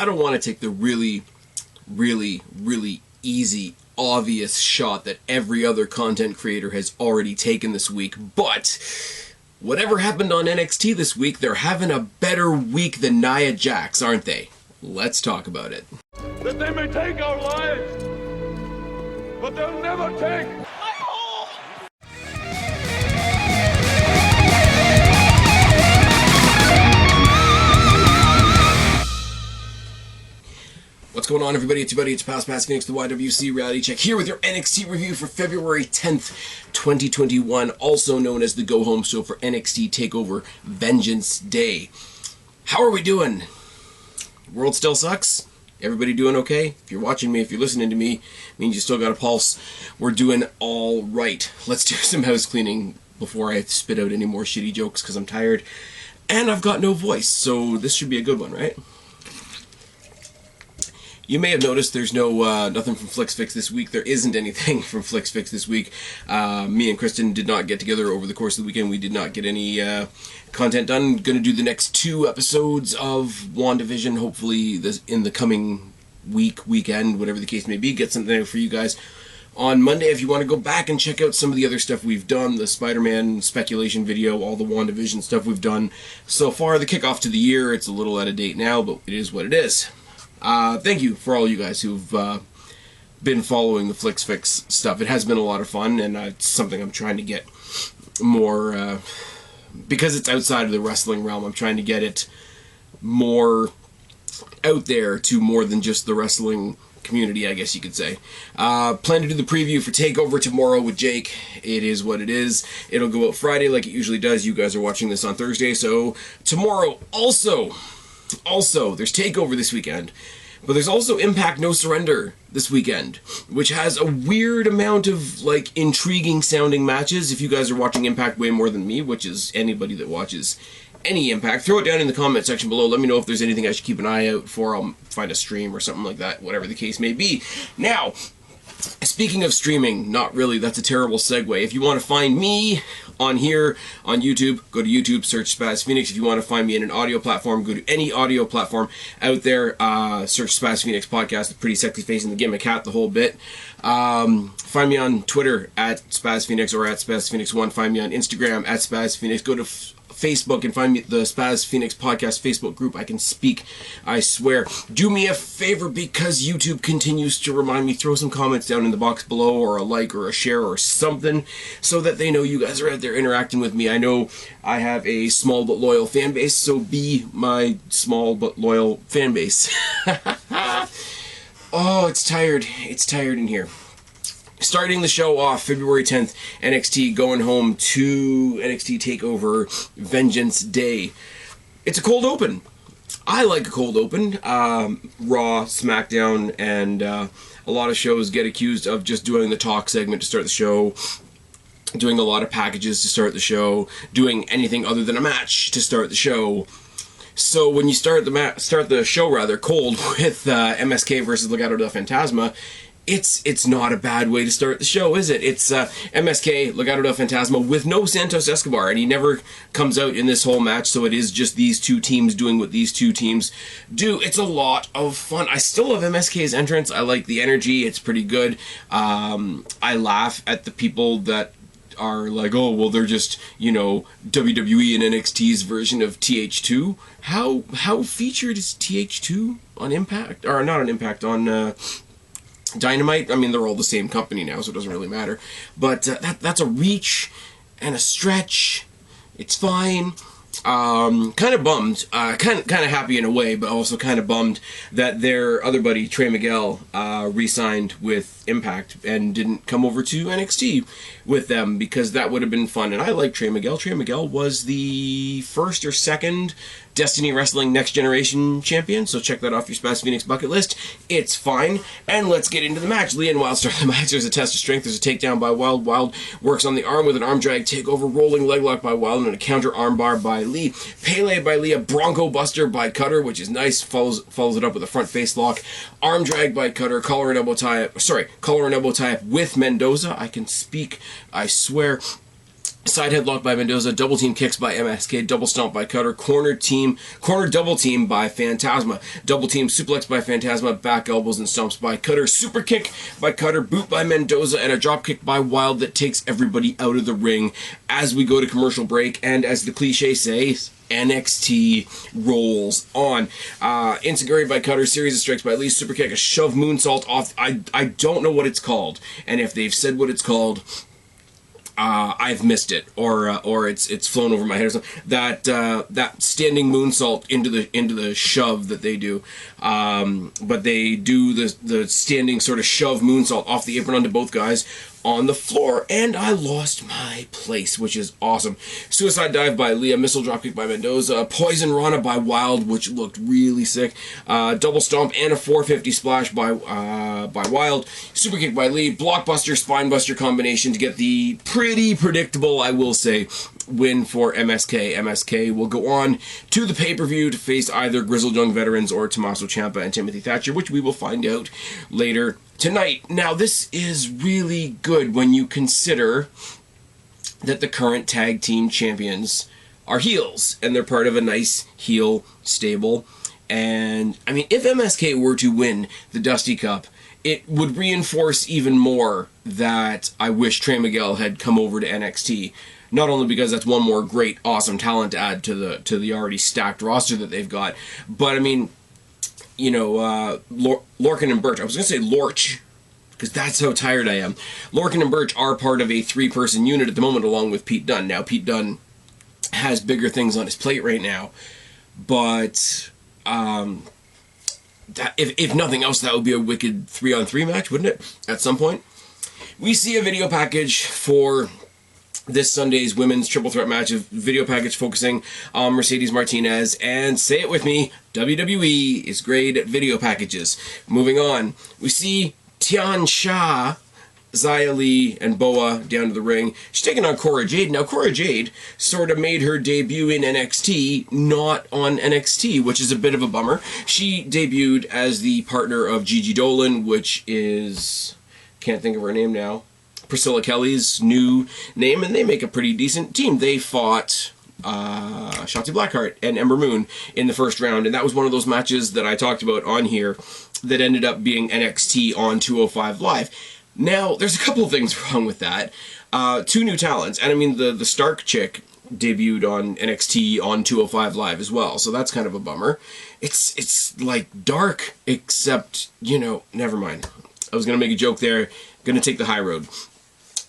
I don't want to take the really easy, obvious shot that every other content creator has already taken this week, but whatever happened on NXT this week, they're having a better week than Nia Jax, aren't they? Let's talk about it. That they may take our lives, but they'll never take my home! What's going on, everybody? It's your buddy, it's Spaz Phoenix, the YWC Reality Check, here with your NXT review for February 10th, 2021, also known as the go-home show for NXT TakeOver Vengeance Day. How are we doing? World still sucks? Everybody doing okay? If you're watching me, if you're listening to me, it means you still got a pulse. We're doing all right. Let's do some house cleaning before I spit out any more shitty jokes, because I'm tired, and I've got no voice, so this should be a good one, right? You may have noticed there's nothing from FlixFix this week. There isn't anything from FlixFix this week. Me and Kristen did not get together over the course of the weekend. We did not get any content done. Going to do the next 2 episodes of WandaVision, hopefully in the coming weekend, whatever the case may be. Get something out for you guys on Monday if you want to go back and check out some of the other stuff we've done, the Spider-Man speculation video, all the WandaVision stuff we've done so far. The kickoff to the year, it's a little out of date now, but it is what it is. Thank you for all you guys who've been following the FlixFix stuff. It has been a lot of fun, and it's something I'm trying to get more, because it's outside of the wrestling realm, I'm trying to get it more out there to more than just the wrestling community, I guess you could say. Plan to do the preview for TakeOver tomorrow with Jake. It is what it is. It'll go out Friday like it usually does. You guys are watching this on Thursday, so tomorrow also, there's TakeOver this weekend, but there's also Impact No Surrender this weekend, which has a weird amount of, like, intriguing sounding matches. If you guys are watching Impact way more than me, which is anybody that watches any Impact, throw it down in the comment section below. Let me know if there's anything I should keep an eye out for. I'll find a stream or something like that, whatever the case may be. Now, speaking of streaming, not really, that's a terrible segue. If you want to find me on here, on YouTube, go to YouTube, search Spaz Phoenix. If you want to find me in an audio platform, go to any audio platform out there, search Spaz Phoenix Podcast, the pretty sexy face and the gimmick hat, the whole bit. Find me on Twitter at Spaz Phoenix or at Spaz Phoenix 1. Find me on Instagram at Spaz Phoenix. Go to Facebook and find me the Spaz Phoenix Podcast Facebook group. I can speak, I swear. Do me a favor, because YouTube continues to remind me, throw some comments down in the box below, or a like or a share or something, so that they know you guys are out there interacting with me. I know I have a small but loyal fan base, so be my small but loyal fan base. Oh, it's tired. It's tired in here. Starting the show off, February 10th, NXT going home to NXT TakeOver Vengeance Day. It's a cold open. I like a cold open. Raw, SmackDown, and a lot of shows get accused of just doing the talk segment to start the show, doing a lot of packages to start the show, doing anything other than a match to start the show. So when you start the show cold with MSK versus Legado del Fantasma, it's not a bad way to start the show, is it? It's MSK, Legado del Fantasma, with no Santos Escobar, and he never comes out in this whole match, so it is just these two teams doing what these two teams do. It's a lot of fun. I still love MSK's entrance. I like the energy. It's pretty good. I laugh at the people that are like, oh, well, they're just, WWE and NXT's version of TH2. How featured is TH2 on Impact? Or not on Impact, on Dynamite? I mean, they're all the same company now, so it doesn't really matter. But that's a reach and a stretch. It's fine. Kind of bummed, kind of happy in a way, but also kind of bummed that their other buddy, Trey Miguel, re-signed with Impact and didn't come over to NXT with them, because that would have been fun. And I like Trey Miguel. Trey Miguel was the first or second Destiny Wrestling Next Generation champion, so check that off your Spaz Phoenix bucket list. It's fine. And let's get into the match. Lee and Wild start the match. There's a test of strength. There's a takedown by Wild. Wild works on the arm with an arm drag takeover, rolling leg lock by Wild, and a counter arm bar by Lee. Pele by Lee, a Bronco Buster by Cutter, which is nice. Follows it up with a front face lock. Arm drag by Cutter. Collar and elbow tie up with Mendoza. I can speak, I swear. Side headlock by Mendoza, double team kicks by MSK, double stomp by Cutter, corner double team by Phantasma, double team suplex by Phantasma, back elbows and stomps by Cutter, super kick by Cutter, boot by Mendoza, and a drop kick by Wild that takes everybody out of the ring as we go to commercial break, and as the cliche says, NXT rolls on. Insecurity by Cutter, series of strikes by Lee, super kick, a shove moonsault off. I don't know what it's called, and if they've said what it's called, I've missed it, or it's flown over my head or something. That standing moonsault into the shove that they do, but they do the standing sort of shove moonsault off the apron onto both guys on the floor, and I lost my place, which is awesome. Suicide dive by Leah, missile dropkick by Mendoza, poison Rana by Wild, which looked really sick, double stomp and a 450 splash by Wild, super kick by Lee, blockbuster spinebuster combination to get the pretty predictable, I will say, win for MSK. MSK will go on to the pay-per-view to face either Grizzled Young Veterans or Tommaso Ciampa and Timothy Thatcher, which we will find out later tonight. Now, this is really good when you consider that the current tag team champions are heels, and they're part of a nice heel stable. And, I mean, if MSK were to win the Dusty Cup, it would reinforce even more that I wish Trey Miguel had come over to NXT. Not only because that's one more great, awesome talent to add to the already stacked roster that they've got, but, I mean, you know, Lorcan and Birch. I was going to say Lorch, because that's how tired I am. Lorcan and Birch are part of a 3-person unit at the moment, along with Pete Dunne. Now, Pete Dunne has bigger things on his plate right now, but if nothing else, that would be a wicked 3-on-3 match, wouldn't it? At some point. We see a video package for this Sunday's women's triple threat match, of video package focusing on Mercedes Martinez, and say it with me, WWE is great at video packages. Moving on, we see Tian Sha, Xia Li, and Boa down to the ring. She's taking on Cora Jade. Now, Cora Jade sort of made her debut in NXT, not on NXT, which is a bit of a bummer. She debuted as the partner of Gigi Dolan, which is, can't think of her name now, Priscilla Kelly's new name, and they make a pretty decent team. They fought Shotzi Blackheart and Ember Moon in the first round, and that was one of those matches that I talked about on here that ended up being NXT on 205 Live. Now, there's a couple of things wrong with that. 2 new talents, and I mean, the Stark chick debuted on NXT on 205 Live as well, so that's kind of a bummer. It's like Dark, except, you know, never mind. I was going to make a joke there, going to take the high road.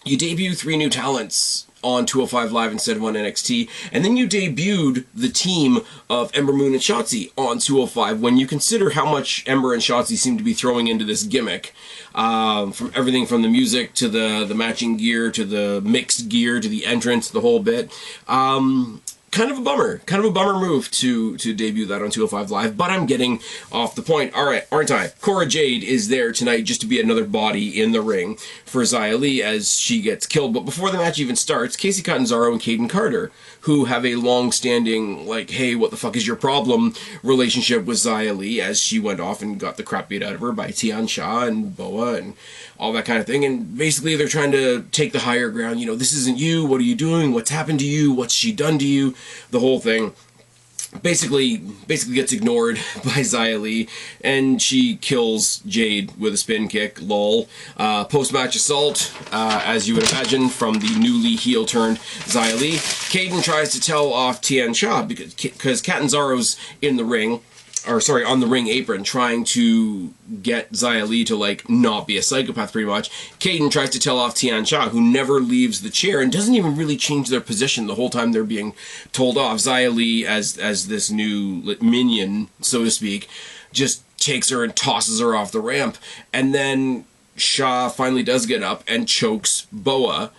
You debut 3 new talents on 205 Live instead of on NXT, and then you debuted the team of Ember Moon and Shotzi on 205. When you consider how much Ember and Shotzi seem to be throwing into this gimmick, from everything from the music to the matching gear to the mixed gear to the entrance, the whole bit, kind of a bummer move to debut that on 205 Live, but I'm getting off the point. Alright, aren't I? Cora Jade is there tonight just to be another body in the ring for Xia Li as she gets killed, but before the match even starts, Kacy Catanzaro and Caden Carter, who have a long-standing, like, hey, what the fuck is your problem relationship with Xia Li, as she went off and got the crap beat out of her by Tian Sha and Boa and all that kind of thing, and basically they're trying to take the higher ground. You know, this isn't you, what are you doing, what's happened to you, what's she done to you, the whole thing. Basically gets ignored by Xia Li, and she kills Jade with a spin kick, lol. Post-match assault, as you would imagine, from the newly heel-turned Xia Li. Caden tries to tell off Tian Sha because Catanzaro's in the ring, on the ring apron, trying to get Xia Li to, like, not be a psychopath, pretty much. Caden tries to tell off Tian Sha, who never leaves the chair and doesn't even really change their position the whole time they're being told off. Xia Li, as this new minion, so to speak, just takes her and tosses her off the ramp. And then Sha finally does get up and chokes Boa,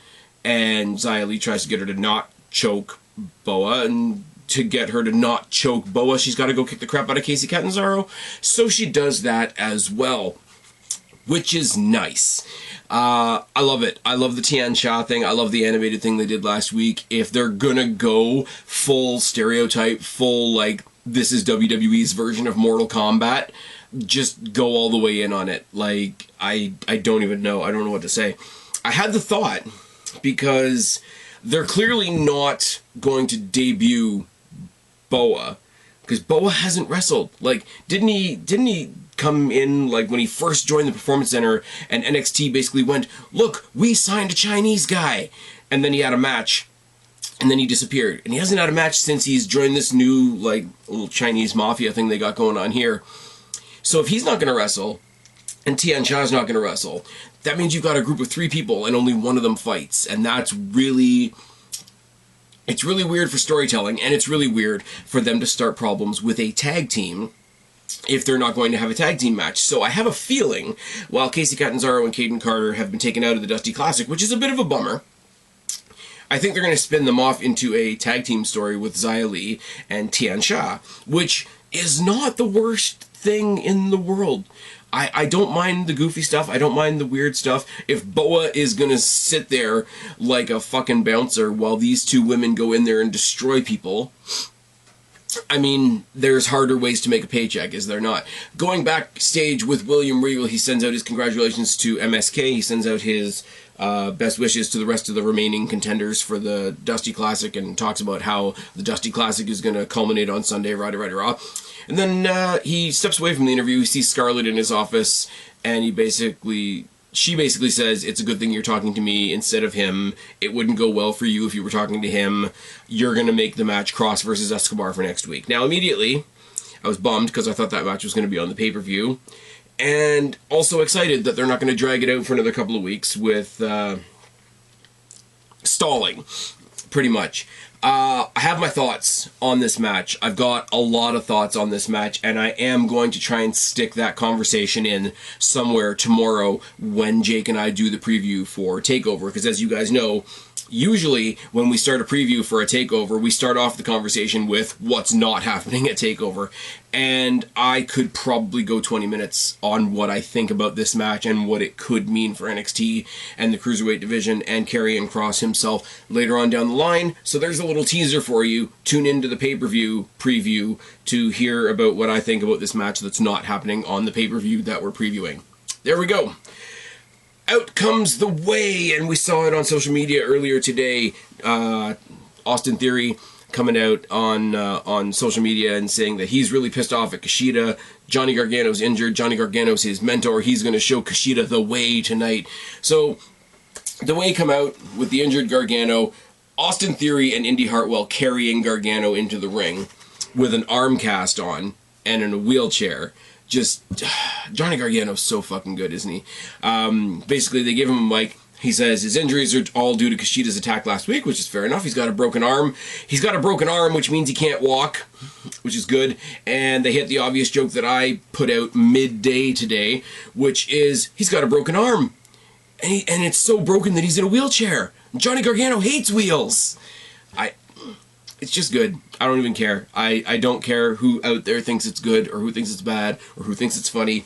and Xia Li tries to get her to not choke Boa, and to get her to not choke Boa, she's got to go kick the crap out of Kacy Catanzaro. So she does that as well, which is nice. I love it. I love the Tian Sha thing. I love the animated thing they did last week. If they're gonna go full stereotype, full, like, this is WWE's version of Mortal Kombat, just go all the way in on it. Like, I don't even know. I don't know what to say. I had the thought, because they're clearly not going to debut Boa, because Boa hasn't wrestled. Like, didn't he come in, like, when he first joined the Performance Center, and NXT basically went, look, we signed a Chinese guy, and then he had a match, and then he disappeared. And he hasn't had a match since he's joined this new, like, little Chinese mafia thing they got going on here. So if he's not going to wrestle, and Tian Sha's not going to wrestle, that means you've got a group of 3 people, and only one of them fights. And that's really... It's really weird for storytelling, and it's really weird for them to start problems with a tag team if they're not going to have a tag team match. So I have a feeling, while Casey Catanzaro and Caden Carter have been taken out of the Dusty Classic, which is a bit of a bummer, I think they're going to spin them off into a tag team story with Xia Li and Tian Sha, which is not the worst thing in the world. I don't mind the goofy stuff. I don't mind the weird stuff. If Boa is going to sit there like a fucking bouncer while these 2 women go in there and destroy people, I mean, there's harder ways to make a paycheck, is there not? Going backstage with William Regal, he sends out his congratulations to MSK. He sends out his best wishes to the rest of the remaining contenders for the Dusty Classic, and talks about how the Dusty Classic is going to culminate on Sunday, rah-da-rah-da-rah. And then he steps away from the interview. He sees Scarlett in his office, and she basically says, it's a good thing you're talking to me instead of him. It wouldn't go well for you if you were talking to him. You're going to make the match Cross versus Escobar for next week. Now, immediately, I was bummed because I thought that match was going to be on the pay-per-view. And also excited that they're not going to drag it out for another couple of weeks with stalling, pretty much. I have my thoughts on this match. I've got a lot of thoughts on this match, and I am going to try and stick that conversation in somewhere tomorrow when Jake and I do the preview for TakeOver, because as you guys know, usually when we start a preview for a TakeOver, we start off the conversation with what's not happening at TakeOver. And I could probably go 20 minutes on what I think about this match and what it could mean for NXT and the Cruiserweight division and Karrion Kross himself later on down the line. So there's a little teaser for you. Tune into the pay-per-view preview to hear about what I think about this match that's not happening on the pay-per-view that we're previewing. There we go. Out comes the way, and we saw it on social media earlier today. Austin Theory coming out on social media and saying that he's really pissed off at Kushida. Johnny Gargano's injured. Johnny Gargano's his mentor. He's going to show Kushida the way tonight. So the way come out with the injured Gargano, Austin Theory and Indy Hartwell carrying Gargano into the ring with an arm cast on and in a wheelchair. Just, Johnny Gargano's so fucking good, isn't he? Basically, they give him a mic. He says his injuries are all due to Kushida's attack last week, which is fair enough. He's got a broken arm. He's got a broken arm, which means he can't walk, which is good. And they hit the obvious joke that I put out midday today, which is he's got a broken arm. And it's so broken that he's in a wheelchair. Johnny Gargano hates wheels. It's just good. I don't even care. I don't care who out there thinks it's good or who thinks it's bad or who thinks it's funny.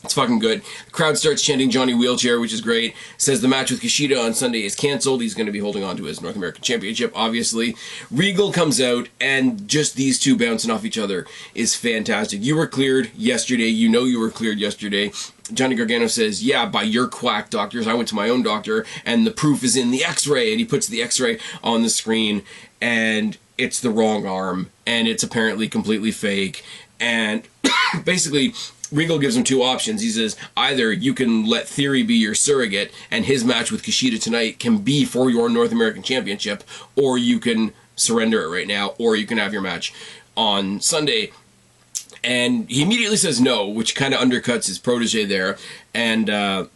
It's fucking good. The crowd starts chanting Johnny Wheelchair, which is great. Says the match with Kushida on Sunday is canceled. He's going to be holding on to his North American Championship, obviously. Regal comes out, and just these two bouncing off each other is fantastic. You were cleared yesterday. You know you were cleared yesterday. Johnny Gargano says, yeah, by your quack doctors. I went to my own doctor, and the proof is in the x-ray. And he puts the x-ray on the screen, and it's the wrong arm, and it's apparently completely fake. And basically, Regal gives him two options. He says, either you can let Theory be your surrogate, and his match with Kushida tonight can be for your North American Championship, or you can surrender it right now, or you can have your match on Sunday. And he immediately says no, which kind of undercuts his protege there. And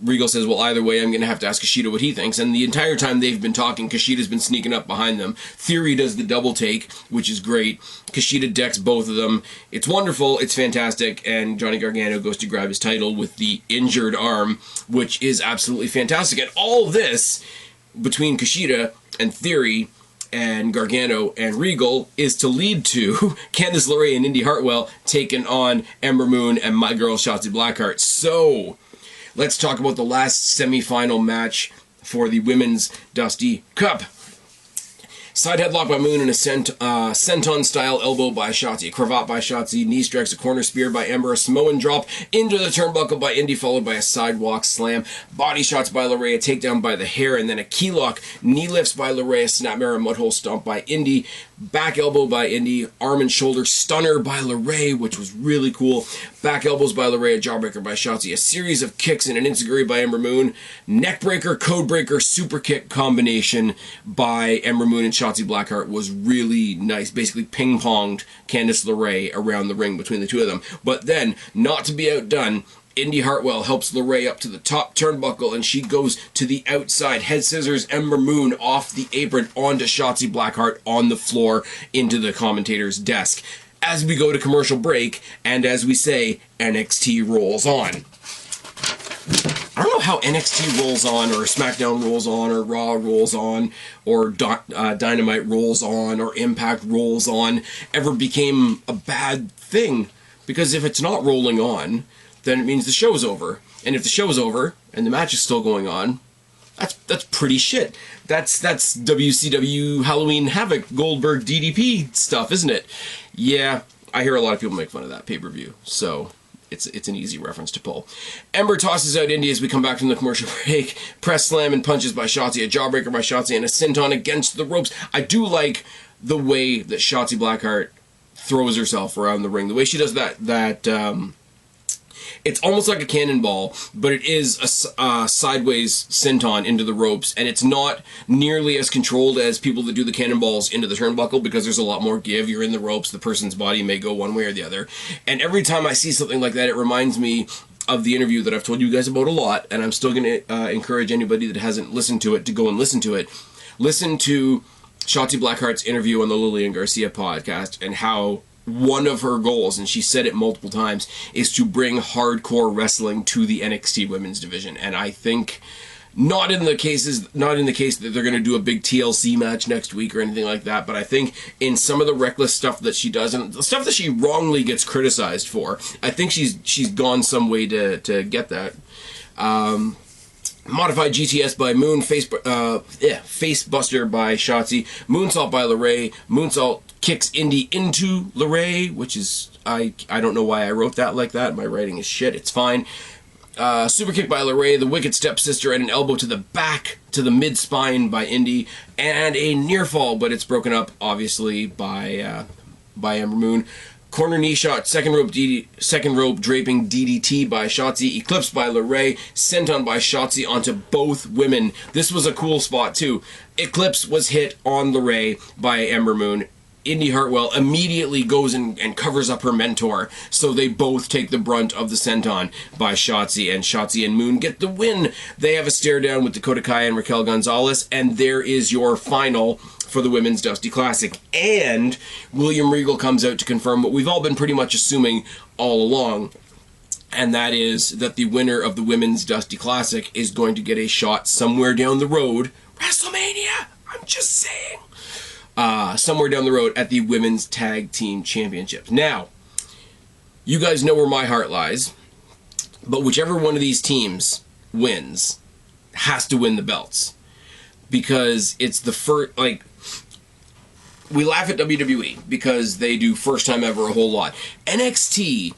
Regal says, well, either way, I'm going to have to ask Kushida what he thinks. And the entire time they've been talking, Kushida's been sneaking up behind them. Theory does the double take, which is great. Kushida decks both of them. It's wonderful. It's fantastic. And Johnny Gargano goes to grab his title with the injured arm, which is absolutely fantastic. And all this between Kushida and Theory and Gargano and Regal is to lead to Candice LeRae and Indy Hartwell taking on Ember Moon and my girl Shotzi Blackheart. So, let's talk about the last semifinal match for the Women's Dusty Cup. Side headlock by Moon and a senton-style elbow by Shotzi. A cravat by Shotzi. Knee strikes, a corner spear by Ember. A Samoan drop into the turnbuckle by Indy, followed by a sidewalk slam. Body shots by LeRae, a takedown by the hair, and then a key lock. Knee lifts by LeRae, a snapmare, a mudhole stomp by Indy. Back elbow by Indy. Arm and shoulder stunner by LeRae, which was really cool. Back elbows by LeRae, a jawbreaker by Shotzi. A series of kicks and an enziguri by Ember Moon. Neckbreaker, codebreaker, super kick combination by Ember Moon and Shotzi Blackheart was really nice. Basically ping-ponged Candice LeRae around the ring between the two of them. But then, not to be outdone, Indy Hartwell helps LeRae up to the top turnbuckle, and she goes to the outside. Head scissors Ember Moon off the apron onto Shotzi Blackheart on the floor into the commentator's desk. As we go to commercial break, and as we say, NXT rolls on. I don't know how NXT rolls on, or SmackDown rolls on, or Raw rolls on, or Dynamite rolls on, or Impact rolls on ever became a bad thing. Because if it's not rolling on, then it means the show's over. And if the show's over, and the match is still going on, that's pretty shit. That's WCW Halloween Havoc Goldberg DDP stuff, isn't it? Yeah, I hear a lot of people make fun of that pay-per-view, so it's an easy reference to pull. Ember tosses out Indy as we come back from the commercial break. Press slam and punches by Shotzi, a jawbreaker by Shotzi, and a senton against the ropes. I do like the way that Shotzi Blackheart throws herself around the ring. The way she does that it's almost like a cannonball, but it is a sideways senton into the ropes, and it's not nearly as controlled as people that do the cannonballs into the turnbuckle, because there's a lot more give. You're in the ropes, the person's body may go one way or the other. And every time I see something like that, it reminds me of the interview that I've told you guys about a lot, and I'm still going to encourage anybody that hasn't listened to it to go and listen to it. Listen to Shotzi Blackheart's interview on the Lillian Garcia podcast, and how one of her goals, and she said it multiple times, is to bring hardcore wrestling to the NXT women's division. And I think not in the case that they're going to do a big TLC match next week or anything like that, but I think in some of the reckless stuff that she does, and the stuff that she wrongly gets criticized for, I think she's gone some way to get that. Modified GTS by Moon, face buster by Shotzi, moonsault by LeRae, moonsault kicks Indy into LeRae, which is, I don't know why I wrote that like that. My writing is shit, it's fine. Super kick by LeRae, the wicked stepsister, and an elbow to the back, to the mid-spine by Indy, and a near fall, but it's broken up, obviously, by Ember Moon. Corner knee shot, second rope draping DDT by Shotzi, eclipsed by LeRae, senton by Shotzi onto both women. This was a cool spot too. Eclipse was hit on LeRae by Ember Moon. Indy Hartwell immediately goes and covers up her mentor, so they both take the brunt of the senton by Shotzi, and Shotzi and Moon get the win. They have a stare down with Dakota Kai and Raquel Gonzalez, and there is your final for the Women's Dusty Classic. And William Regal comes out to confirm what we've all been pretty much assuming all along, and that is that the winner of the Women's Dusty Classic is going to get a shot somewhere down the road. WrestleMania! I'm just saying. Somewhere down the road at the Women's Tag Team Championships. Now, you guys know where my heart lies, but whichever one of these teams wins has to win the belts. Because it's the first, like, we laugh at WWE because they do first time ever a whole lot. NXT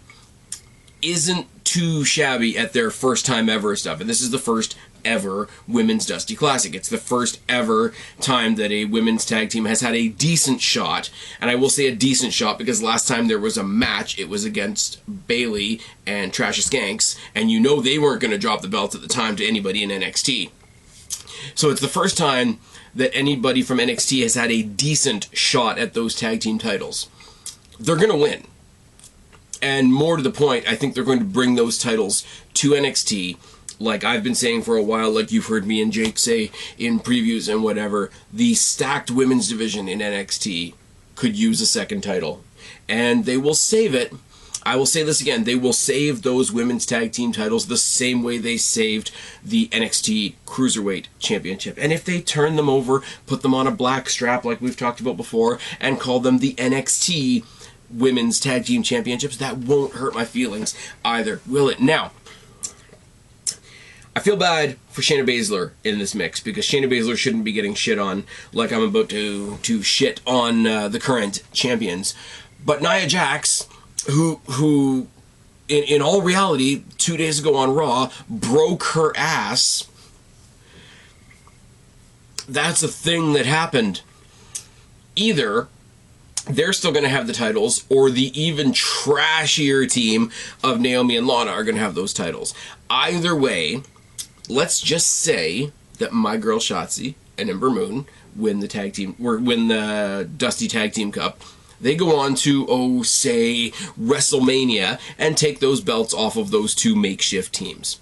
isn't too shabby at their first time ever stuff, and this is the first ever Women's Dusty Classic. It's the first ever time that a women's tag team has had a decent shot, and I will say a decent shot because last time there was a match, it was against Bayley and Trasha Skanks, and you know they weren't going to drop the belts at the time to anybody in NXT. So it's the first time that anybody from NXT has had a decent shot at those tag team titles. They're going to win. And more to the point, I think they're going to bring those titles to NXT. Like I've been saying for a while, like you've heard me and Jake say in previews and whatever, the stacked women's division in NXT could use a second title. And they will save it. I will say this again, they will save those women's tag team titles the same way they saved the NXT Cruiserweight Championship. And if they turn them over, put them on a black strap like we've talked about before, and call them the NXT Women's Tag Team Championships, that won't hurt my feelings either, will it? Now, I feel bad for Shayna Baszler in this mix, because Shayna Baszler shouldn't be getting shit on like I'm about to shit on the current champions. But Nia Jax, who in all reality, 2 days ago on Raw, broke her ass. That's a thing that happened. Either they're still going to have the titles, or the even trashier team of Naomi and Lana are going to have those titles. Either way, let's just say that my girl Shotzi and Ember Moon win the Dusty Tag Team Cup. They go on to, say, WrestleMania and take those belts off of those two makeshift teams.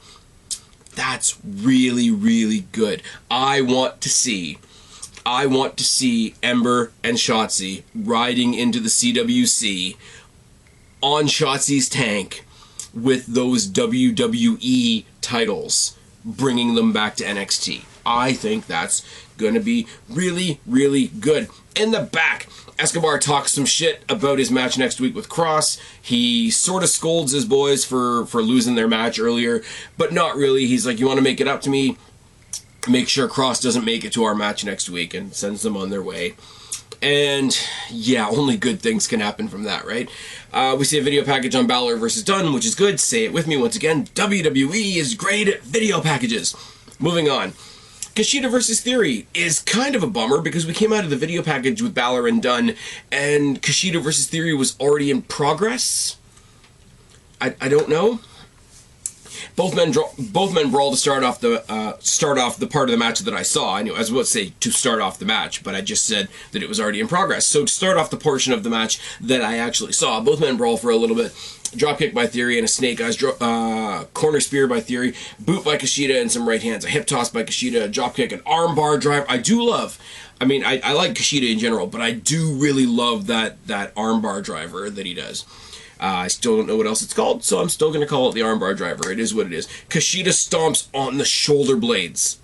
That's really, really good. I want to see Ember and Shotzi riding into the CWC on Shotzi's tank with those WWE titles, bringing them back to NXT. I think that's going to be really, really good. In the back, Escobar talks some shit about his match next week with Cross. He sort of scolds his boys for losing their match earlier, but not really. He's like, you want to make it up to me? Make sure Cross doesn't make it to our match next week, and sends them on their way. And yeah, only good things can happen from that, right? We see a video package on Balor versus Dunn, which is good. Say it with me once again. WWE is great at video packages. Moving on. Kushida versus Theory is kind of a bummer, because we came out of the video package with Balor and Dunn, and Kushida versus Theory was already in progress. I don't know. Both men brawl to start off the part of the match that I saw. I was about to say to start off the match, but I just said that it was already in progress. So to start off the portion of the match that I actually saw, both men brawl for a little bit. Dropkick by Theory and a Snake Eyes, corner spear by Theory, boot by Kushida and some right hands, a hip toss by Kushida, a dropkick, an armbar drive. I like Kushida in general, but I do really love that armbar driver that he does. I still don't know what else it's called, so I'm still going to call it the armbar driver. It is what it is. Kushida stomps on the shoulder blades,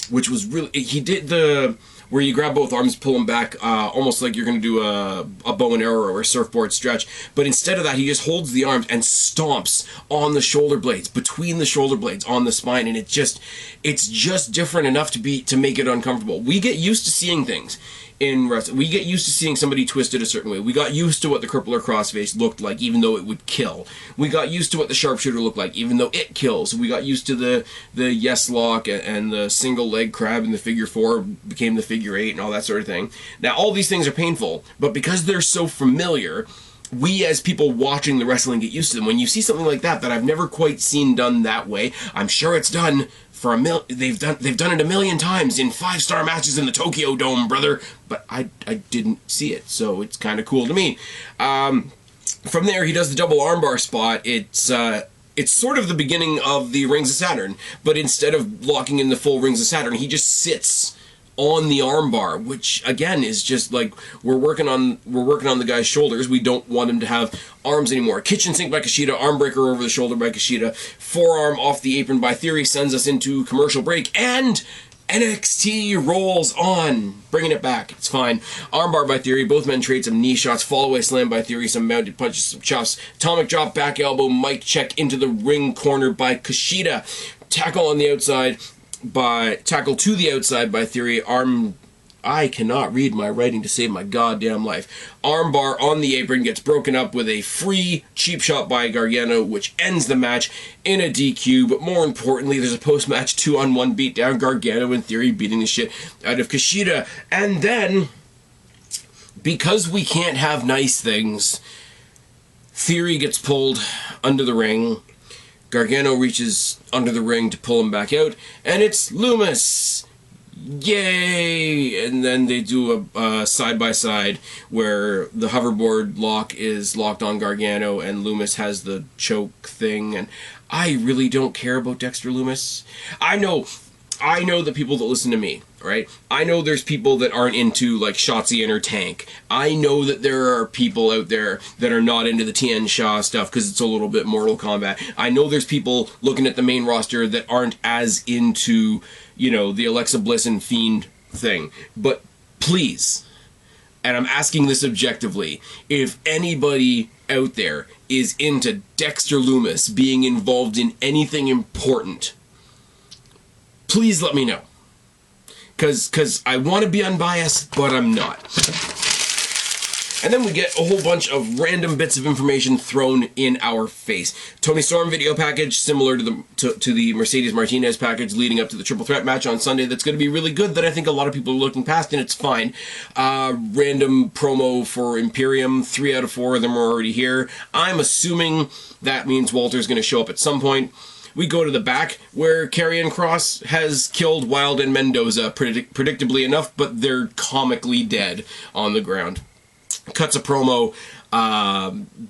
which was really... He did the... where you grab both arms, pull them back, almost like you're going to do a bow and arrow or a surfboard stretch. But instead of that, he just holds the arms and stomps on the shoulder blades, between the shoulder blades, on the spine, and it's just different enough to make it uncomfortable. We get used to seeing things in wrestling. We get used to seeing somebody twisted a certain way. We got used to what the crippler crossface looked like, even though it would kill. We got used to what the sharpshooter looked like, even though it kills. We got used to the yes lock and the single leg crab, and the figure four became the figure eight and all that sort of thing. Now, all these things are painful, but because they're so familiar, we as people watching the wrestling get used to them. When you see something like that I've never quite seen done that way, I'm sure it's done for they've done it a million times in 5-star matches in the Tokyo Dome, brother. But I didn't see it, so it's kind of cool to me. From there, he does the double armbar spot. It's sort of the beginning of the Rings of Saturn, but instead of locking in the full Rings of Saturn, he just sits on the armbar, which again is just like we're working on the guy's shoulders. We don't want him to have arms anymore. Kitchen sink by Kushida, arm breaker over the shoulder by Kushida, forearm off the apron by Theory, sends us into commercial break, and NXT rolls on, bringing it back. It's fine. Armbar by Theory, both men trade some knee shots, fall-away slam by Theory, some mounted punches, some chops, atomic drop, back elbow, mic check into the ring corner by Kushida, tackle to the outside by Theory, I cannot read my writing to save my goddamn life. Armbar on the apron gets broken up with a free cheap shot by Gargano, which ends the match in a DQ, but more importantly, there's a post-match 2-on-1 beatdown, Gargano and Theory beating the shit out of Kushida. And then, because we can't have nice things, Theory gets pulled under the ring. Gargano reaches under the ring to pull him back out, and it's Loomis! Yay! And then they do a side-by-side where the hoverboard lock is locked on Gargano and Loomis has the choke thing, and I really don't care about Dexter Loomis. I know the people that listen to me, right? I know there's people that aren't into, like, Shotzi and her tank. I know that there are people out there that are not into the Tien Sha stuff because it's a little bit Mortal Kombat. I know there's people looking at the main roster that aren't as into, the Alexa Bliss and Fiend thing. But please, and I'm asking this objectively, if anybody out there is into Dexter Loomis being involved in anything important, Please let me know. Because I want to be unbiased, but I'm not. And then we get a whole bunch of random bits of information thrown in our face. Tony Storm video package, similar to the Mercedes Martinez package leading up to the triple threat match on Sunday. That's going to be really good. That I think a lot of people are looking past, and it's fine. Random promo for Imperium. 3 out of 4 of them are already here. I'm assuming that means Walter's going to show up at some point. We go to the back, where Karrion Kross has killed Wilde and Mendoza, predictably enough, but they're comically dead on the ground. Cuts a promo.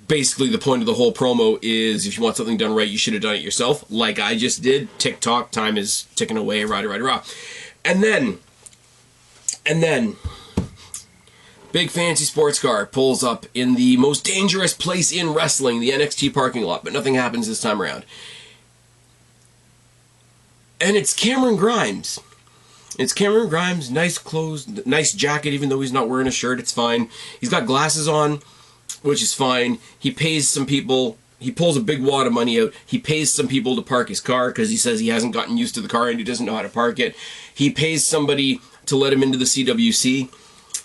Basically, the point of the whole promo is, if you want something done right, you should have done it yourself, like I just did. Tick-tock, time is ticking away, rah-rah-rah. And then, big fancy sports car pulls up in the most dangerous place in wrestling, the NXT parking lot, but nothing happens this time around. And it's Cameron Grimes. It's Cameron Grimes, nice clothes, nice jacket, even though he's not wearing a shirt, it's fine. He's got glasses on, which is fine. He pays some people, he pulls a big wad of money out, he pays some people to park his car, because he says he hasn't gotten used to the car and he doesn't know how to park it. He pays somebody to let him into the CWC,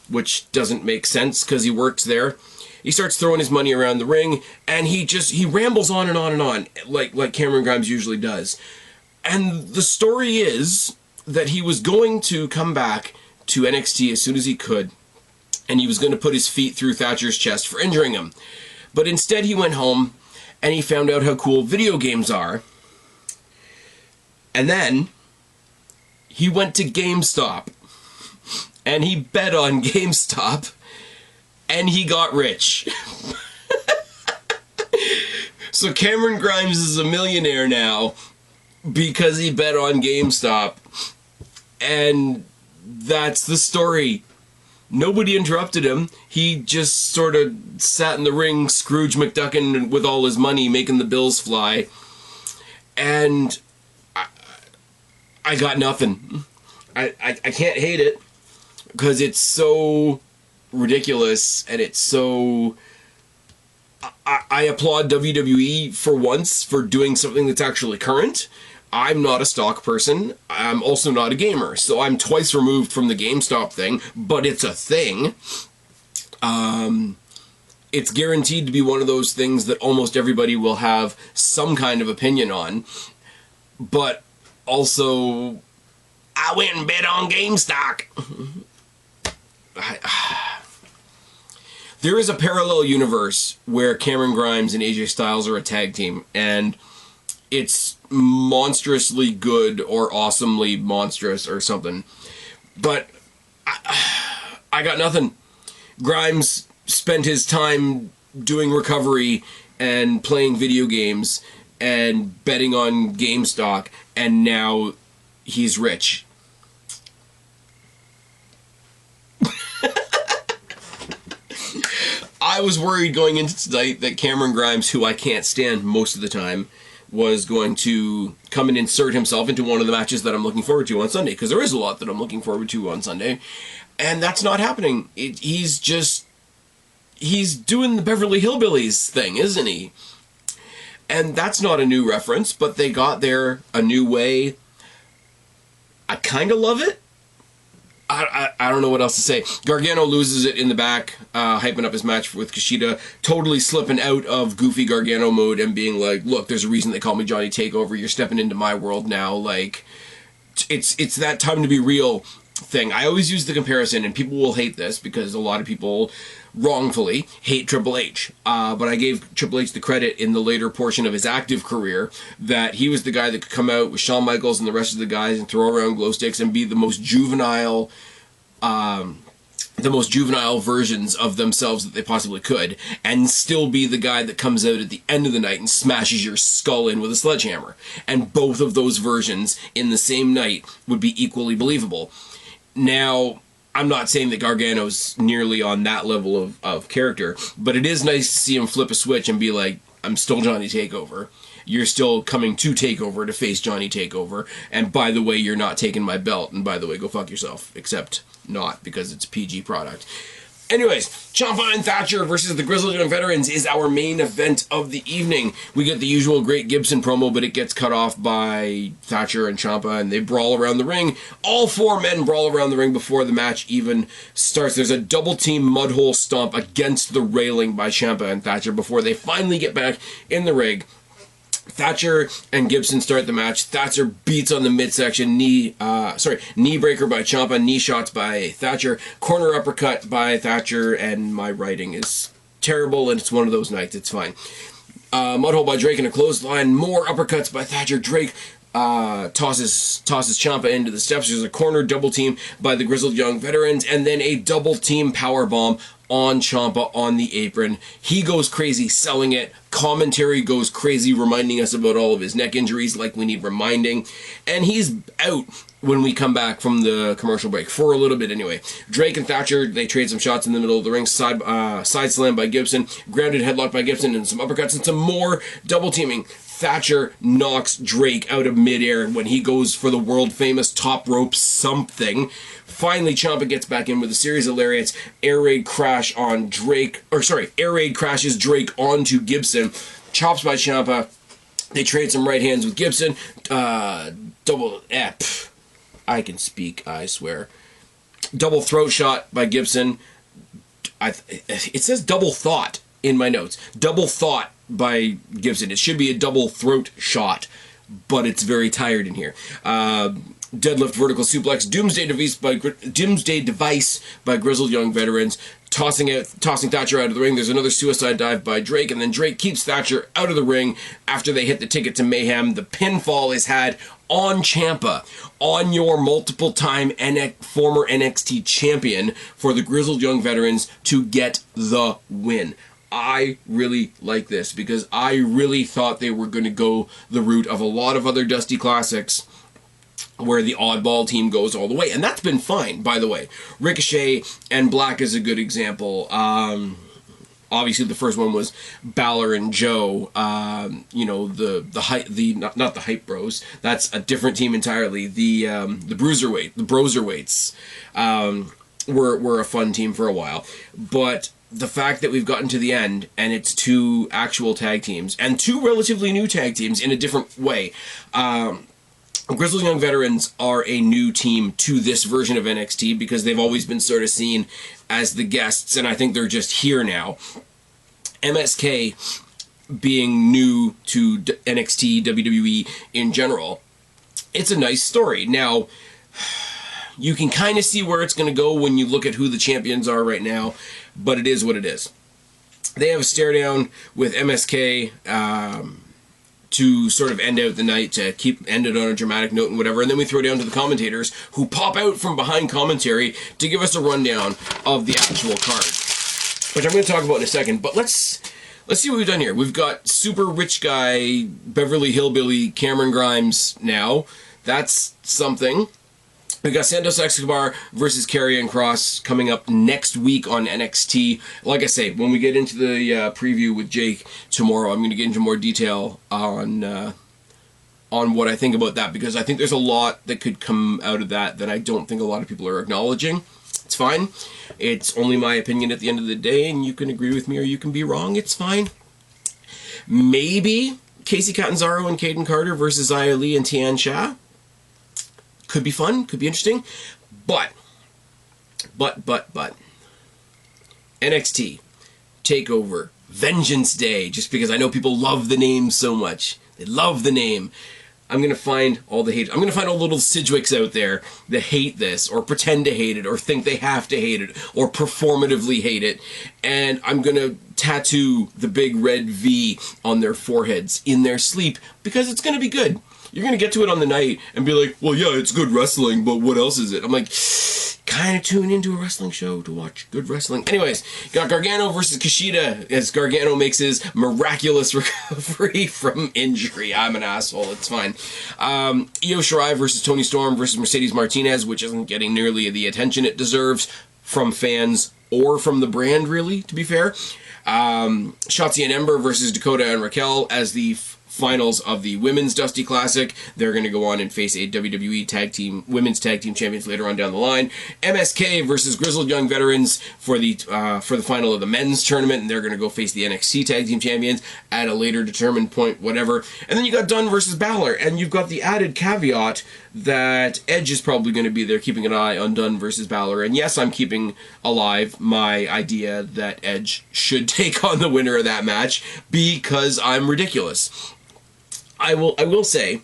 which doesn't make sense, because he works there. He starts throwing his money around the ring, and he rambles on and on and on, like Cameron Grimes usually does. And the story is that he was going to come back to NXT as soon as he could, and he was going to put his feet through Thatcher's chest for injuring him. But instead he went home, and he found out how cool video games are. And then he went to GameStop, and he bet on GameStop, and he got rich. So Cameron Grimes is a millionaire now, because he bet on GameStop. And that's the story. Nobody interrupted him. He just sort of sat in the ring, Scrooge McDuckin with all his money, making the bills fly. And I got nothing. I can't hate it, because it's so ridiculous, and it's so... I applaud WWE for once for doing something that's actually current. I'm not a stock person. I'm also not a gamer, so I'm twice removed from the GameStop thing, but it's a thing. It's guaranteed to be one of those things that almost everybody will have some kind of opinion on, but also, I went and bet on GameStop. There is a parallel universe where Cameron Grimes and AJ Styles are a tag team, and it's monstrously good or awesomely monstrous or something. But I got nothing. Grimes spent his time doing recovery and playing video games and betting on GameStop, and now he's rich. I was worried going into tonight that Cameron Grimes, who I can't stand most of the time, was going to come and insert himself into one of the matches that I'm looking forward to on Sunday, because there is a lot that I'm looking forward to on Sunday, and that's not happening. He's doing the Beverly Hillbillies thing, isn't he? And that's not a new reference, but they got there a new way. I kind of love it. I don't know what else to say. Gargano loses it in the back, hyping up his match with Kushida, totally slipping out of goofy Gargano mode and being like, look, there's a reason they call me Johnny Takeover, you're stepping into my world now, like, it's that time to be real thing. I always use the comparison, and people will hate this, because a lot of people wrongfully hate Triple H, but I gave Triple H the credit in the later portion of his active career that he was the guy that could come out with Shawn Michaels and the rest of the guys and throw around glow sticks and be the most juvenile versions of themselves that they possibly could, and still be the guy that comes out at the end of the night and smashes your skull in with a sledgehammer. And both of those versions in the same night would be equally believable. Now, I'm not saying that Gargano's nearly on that level of character, but it is nice to see him flip a switch and be like, I'm still Johnny Takeover. You're still coming to Takeover to face Johnny Takeover, and by the way, you're not taking my belt, and by the way, go fuck yourself. Except not, because it's a PG product. Anyways, Ciampa and Thatcher versus the Grizzled Young Veterans is our main event of the evening. We get the usual Great Gibson promo, but it gets cut off by Thatcher and Ciampa, and they brawl around the ring. All four men brawl around the ring before the match even starts. There's a double team mudhole stomp against the railing by Ciampa and Thatcher before they finally get back in the ring. Thatcher and Gibson start the match. Thatcher beats on the midsection, knee breaker by Ciampa, knee shots by Thatcher, corner uppercut by Thatcher, and my writing is terrible, and it's one of those nights. It's fine. Mudhole by Drake and a clothesline, more uppercuts by Thatcher. Drake tosses Ciampa into the steps. There's a corner double team by the Grizzled Young Veterans, and then a double team powerbomb on Ciampa on the apron. He goes crazy selling it. Commentary goes crazy reminding us about all of his neck injuries like we need reminding. And he's out when we come back from the commercial break, for a little bit anyway. Drake and Thatcher, they trade some shots in the middle of the ring. Side slam by Gibson. Grounded headlock by Gibson and some uppercuts and some more double teaming. Thatcher knocks Drake out of midair when he goes for the world-famous top rope something. Finally, Ciampa gets back in with a series of lariats. Air raid crashes Drake onto Gibson. Chops by Ciampa. They trade some right hands with Gibson. I can speak, I swear. Double throat shot by Gibson. It says double thought in my notes. Double thought by Gibson. It should be a double throat shot, but it's very tired in here. Deadlift vertical suplex, doomsday device by Grizzled Young Veterans, tossing Thatcher out of the ring. There's another suicide dive by Drake, and then Drake keeps Thatcher out of the ring after they hit the ticket to mayhem. The pinfall is had on Ciampa, on your multiple-time former NXT champion for the Grizzled Young Veterans to get the win. I really like this because I really thought they were going to go the route of a lot of other Dusty Classics where the oddball team goes all the way. And that's been fine, by the way. Ricochet and Black is a good example. Obviously, the first one was Balor and Joe. Not the Hype Bros. That's a different team entirely. The Broserweights were a fun team for a while. But the fact that we've gotten to the end and it's two actual tag teams and two relatively new tag teams in a different way. Grizzled Young Veterans are a new team to this version of NXT because they've always been sort of seen as the guests, and I think they're just here now. MSK being new to NXT, WWE in general, it's a nice story. Now, you can kind of see where it's going to go when you look at who the champions are right now, but it is what it is. They have a stare down with MSK to sort of end out the night, to end it on a dramatic note and whatever, and then we throw down to the commentators who pop out from behind commentary to give us a rundown of the actual card, which I'm going to talk about in a second. But let's see what we've done here. We've got super rich guy Beverly Hillbilly Cameron Grimes now. That's something. We got Santos Escobar versus Karrion Kross coming up next week on NXT. Like I say, when we get into the preview with Jake tomorrow, I'm going to get into more detail on what I think about that, because I think there's a lot that could come out of that I don't think a lot of people are acknowledging. It's fine. It's only my opinion at the end of the day, and you can agree with me or you can be wrong. It's fine. Maybe Casey Catanzaro and Caden Carter versus Xia Li and Tian Sha. Could be fun, could be interesting, but NXT TakeOver Vengeance Day, just because I know people love the name so much. They love the name. I'm going to find all the hate. I'm going to find all little Sidgwicks out there that hate this, or pretend to hate it, or think they have to hate it, or performatively hate it, and I'm going to tattoo the big red V on their foreheads in their sleep, because it's going to be good. You're going to get to it on the night and be like, well, yeah, it's good wrestling, but what else is it? I'm like, kind of tune into a wrestling show to watch good wrestling. Anyways, got Gargano versus Kushida as Gargano makes his miraculous recovery from injury. I'm an asshole. It's fine. Io Shirai versus Toni Storm versus Mercedes Martinez, which isn't getting nearly the attention it deserves from fans or from the brand, really, to be fair. Shotzi and Ember versus Dakota and Raquel as the finals of the Women's Dusty Classic. They're going to go on and face a WWE Women's Tag Team Champions later on down the line. MSK versus Grizzled Young Veterans for the final of the men's tournament, and they're going to go face the NXT Tag Team Champions at a later determined point, whatever. And then you got Dunn versus Balor, and you've got the added caveat that Edge is probably going to be there keeping an eye on Dunn versus Balor. And yes, I'm keeping alive my idea that Edge should take on the winner of that match because I'm ridiculous. I will say,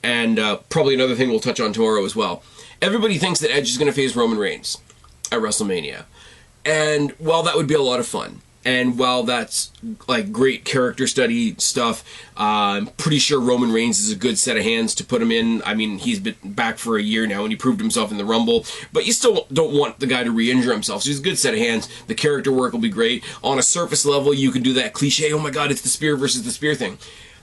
and probably another thing we'll touch on tomorrow as well, everybody thinks that Edge is going to face Roman Reigns at WrestleMania. And while that would be a lot of fun, and while that's like great character study stuff, I'm pretty sure Roman Reigns is a good set of hands to put him in. I mean, he's been back for a year now and he proved himself in the Rumble, but you still don't want the guy to re-injure himself. So he's a good set of hands. The character work will be great. On a surface level, you can do that cliche, oh my god, it's the spear versus the spear thing.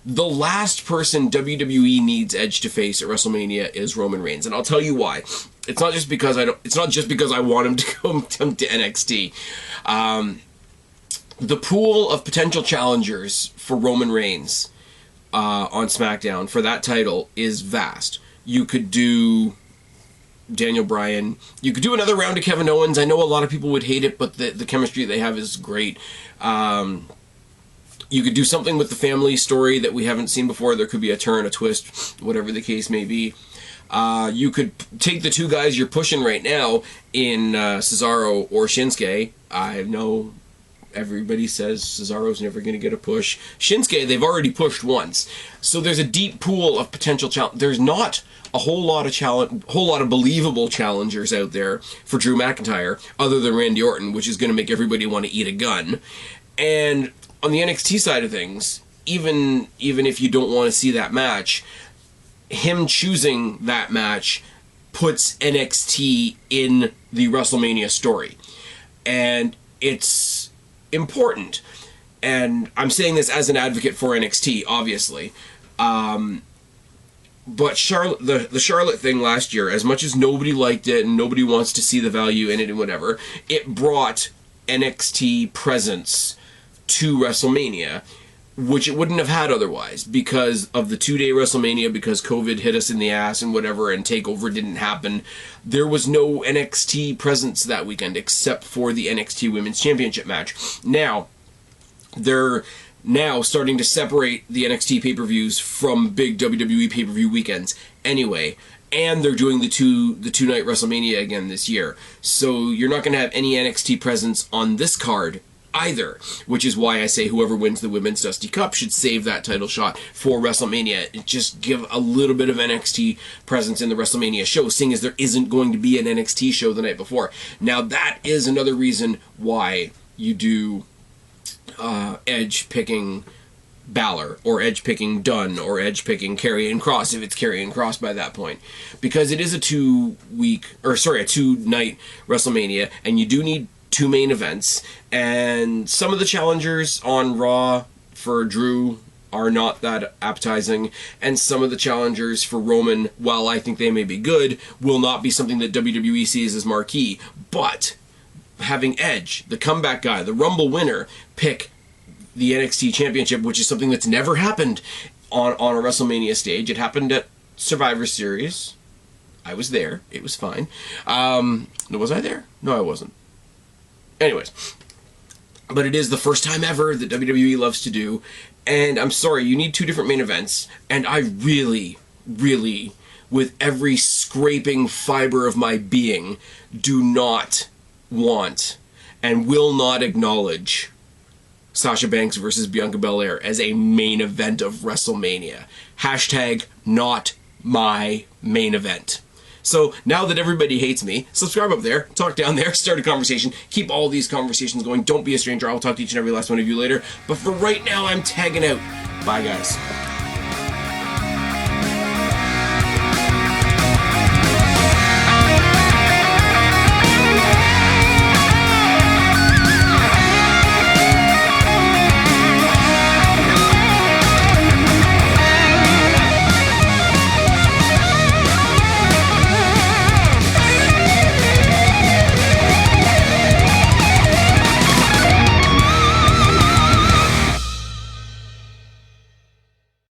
The last person WWE needs Edge to face at WrestleMania is Roman Reigns, and I'll tell you why. It's not just because I want him to come to NXT. The pool of potential challengers for Roman Reigns on SmackDown for that title is vast. You could do Daniel Bryan. You could do another round of Kevin Owens. I know a lot of people would hate it, but the chemistry they have is great. You could do something with the family story that we haven't seen before. There could be a turn, a twist, whatever the case may be. You could take the two guys you're pushing right now in Cesaro or Shinsuke. I know everybody says Cesaro's never going to get a push. Shinsuke, they've already pushed once. So there's a deep pool of potential challenge. There's not a whole lot of believable challengers out there for Drew McIntyre other than Randy Orton, which is going to make everybody want to eat a gun. And on the NXT side of things, even if you don't want to see that match, him choosing that match puts NXT in the WrestleMania story. And it's important. And I'm saying this as an advocate for NXT, obviously. But Charlotte, the Charlotte thing last year, as much as nobody liked it and nobody wants to see the value in it and whatever, it brought NXT presence to WrestleMania, which it wouldn't have had otherwise because of the 2-day WrestleMania, because COVID hit us in the ass and whatever, and TakeOver didn't happen. There was no NXT presence that weekend except for the NXT Women's Championship match. Now, they're starting to separate the NXT pay-per-views from big WWE pay-per-view weekends anyway. And they're doing the two-night WrestleMania again this year. So you're not going to have any NXT presence on this card either, which is why I say whoever wins the Women's Dusty Cup should save that title shot for WrestleMania. Just give a little bit of NXT presence in the WrestleMania show, seeing as there isn't going to be an NXT show the night before. Now that is another reason why you do Edge picking Balor, or Edge picking Dunn, or Edge picking Karrion Kross, if it's Karrion Kross by that point. Because it is a 2-night WrestleMania, and you do need 2 main events, and some of the challengers on Raw for Drew are not that appetizing, and some of the challengers for Roman, while I think they may be good, will not be something that WWE sees as marquee. But having Edge, the comeback guy, the Rumble winner, pick the NXT Championship, which is something that's never happened on a WrestleMania stage. It happened at Survivor Series. I was there. It was fine. Was I there? No, I wasn't. Anyways, but it is the first time ever that WWE loves to do, and I'm sorry, you need 2 different main events, and I really, really, with every scraping fiber of my being, do not want and will not acknowledge Sasha Banks versus Bianca Belair as a main event of WrestleMania. Hashtag not my main event. So now that everybody hates me, subscribe up there, talk down there, start a conversation, keep all these conversations going. Don't be a stranger. I'll talk to each and every last one of you later. But for right now, I'm tagging out. Bye, guys.